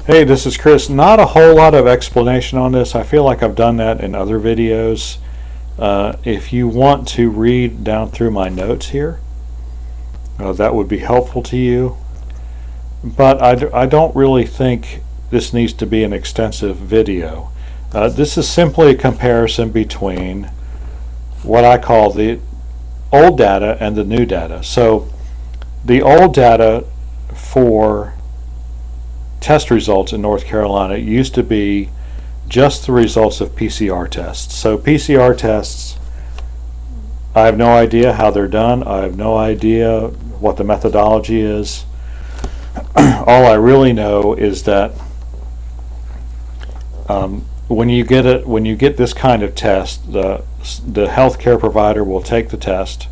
Hey, this is Chris. Not a whole lot of explanation on this. I feel like I've done that in other videos. If you want to read down through my notes here, that would be helpful to you. But I don't really think this needs to be an extensive video. This is simply a comparison between what I call the old data and the new data. So the old data for test results in North Carolina used to be just the results of PCR tests. So PCR tests, I have no idea how they're done. I have no idea what the methodology is. All I really know is that when you get this kind of test, the healthcare provider will take the test,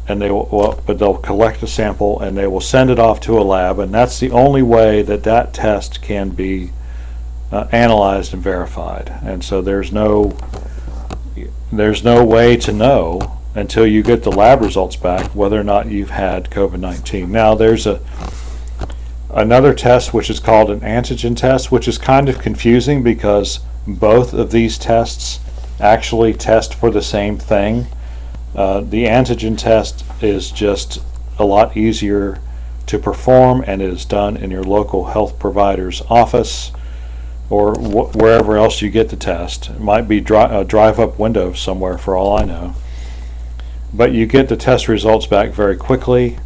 and they'll collect a sample and they will send it off to a lab, and that's the only way that test can be analyzed and verified. And so there's no way to know until you get the lab results back whether or not you've had COVID-19. Now there's another test which is called an antigen test, which is kind of confusing because both of these tests actually test for the same thing. The antigen test is just a lot easier to perform, and it is done in your local health provider's office or wherever else you get the test. It might be a drive-up window somewhere for all I know. But you get the test results back very quickly.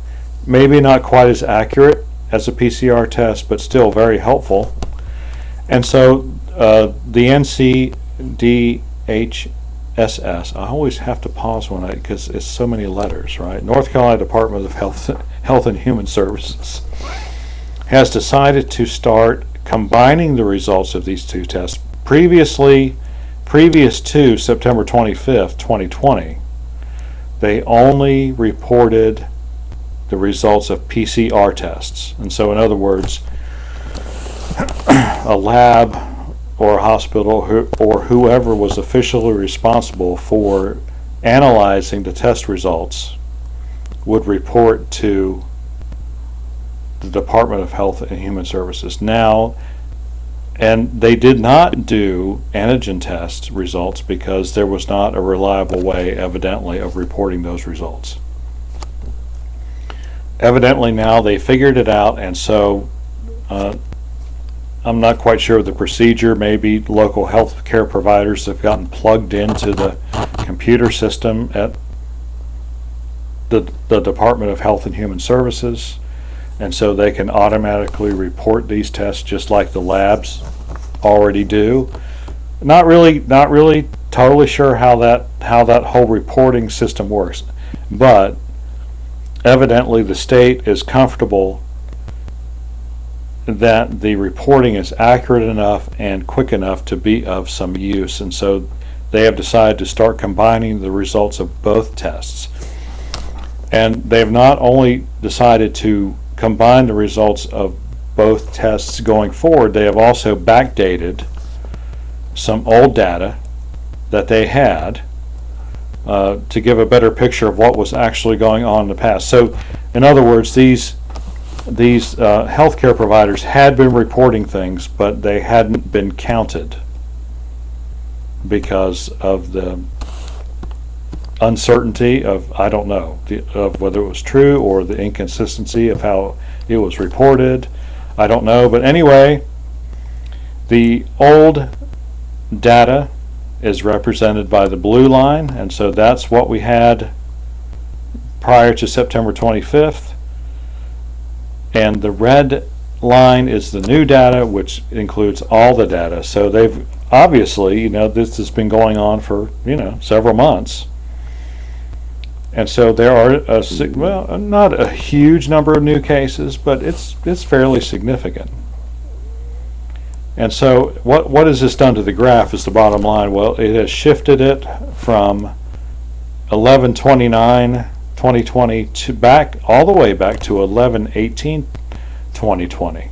Maybe not quite as accurate as a PCR test, but still very helpful. And so the NCDHHS, I always have to pause because it's so many letters, right? North Carolina Department of Health and Human Services has decided to start combining the results of these two tests. Previous to September 25th, 2020, they only reported the results of PCR tests. And so in other words, a lab or a hospital or whoever was officially responsible for analyzing the test results would report to the Department of Health and Human Services. Now, and they did not do antigen test results because there was not a reliable way, evidently, of reporting those results. Evidently now they figured it out, and so I'm not quite sure of the procedure. Maybe local health care providers have gotten plugged into the computer system at the Department of Health and Human Services, and so they can automatically report these tests just like the labs already do. Not really totally sure how that whole reporting system works, but evidently the state is comfortable that the reporting is accurate enough and quick enough to be of some use, and so they have decided to start combining the results of both tests. And they have not only decided to combine the results of both tests going forward, they have also backdated some old data that they had to give a better picture of what was actually going on in the past. So in other words, these healthcare providers had been reporting things, but they hadn't been counted because of the uncertainty of, I don't know, of whether it was true or the inconsistency of how it was reported. I don't know, but anyway, the old data is represented by the blue line, and so that's what we had prior to September 25th. And the red line is the new data, which includes all the data. So they've obviously, this has been going on for, several months. And so there are, not a huge number of new cases, but it's fairly significant. And so what has this done to the graph is the bottom line. Well, it has shifted it from 11/29/2020 to all the way back to 11/18/2020.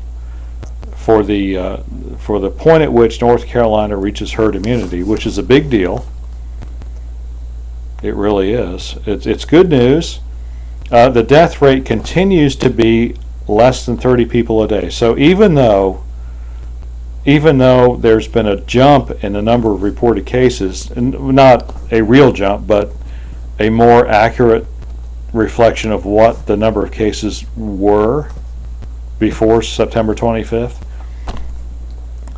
for the point at which North Carolina reaches herd immunity, which is a big deal. It really is. It's good news. The death rate continues to be less than 30 people a day. So even though there's been a jump in the number of reported cases, and not a real jump, but a more accurate reflection of what the number of cases were before September 25th,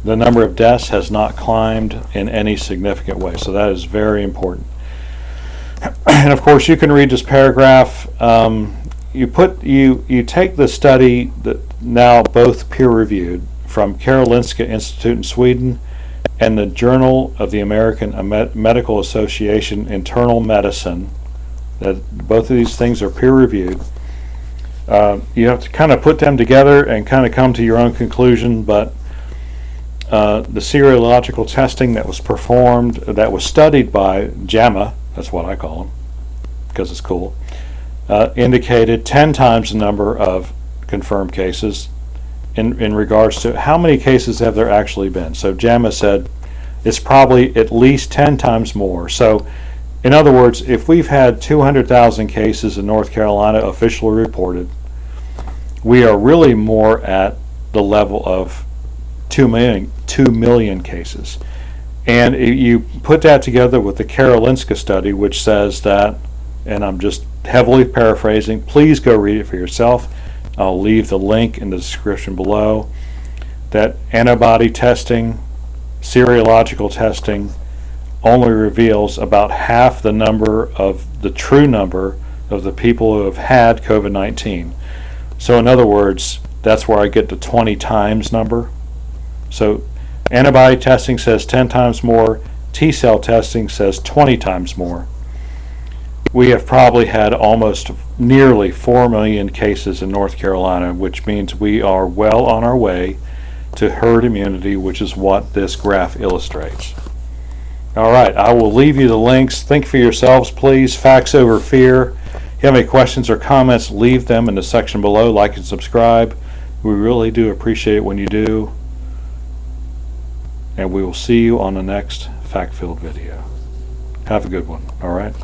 the number of deaths has not climbed in any significant way. So that is very important. And of course, you can read this paragraph. You take the study that now both peer-reviewed from Karolinska Institute in Sweden and the Journal of the American Medical Association Internal Medicine. That both of these things are peer-reviewed. You have to kind of put them together and kind of come to your own conclusion. But the serological testing that was performed, that was studied by JAMA, that's what I call them because it's cool, indicated 10 times the number of confirmed cases in regards to how many cases have there actually been. So JAMA said it's probably at least 10 times more. So in other words, if we've had 200,000 cases in North Carolina officially reported, we are really more at the level of 2 million cases. And you put that together with the Karolinska study, which says that, and I'm just heavily paraphrasing, please go read it for yourself. I'll leave the link in the description below, that antibody testing, serological testing, only reveals about half the number of the true number of the people who have had COVID-19. So in other words, that's where I get the 20 times number. So antibody testing says 10 times more. T-cell testing says 20 times more. We have probably had almost nearly 4 million cases in North Carolina, which means we are well on our way to herd immunity, which is what this graph illustrates. All right, I will leave you the links. Think for yourselves, please. Facts over fear. If you have any questions or comments, leave them in the section below. Like and subscribe. We really do appreciate it when you do. And we will see you on the next fact-filled video. Have a good one, all right?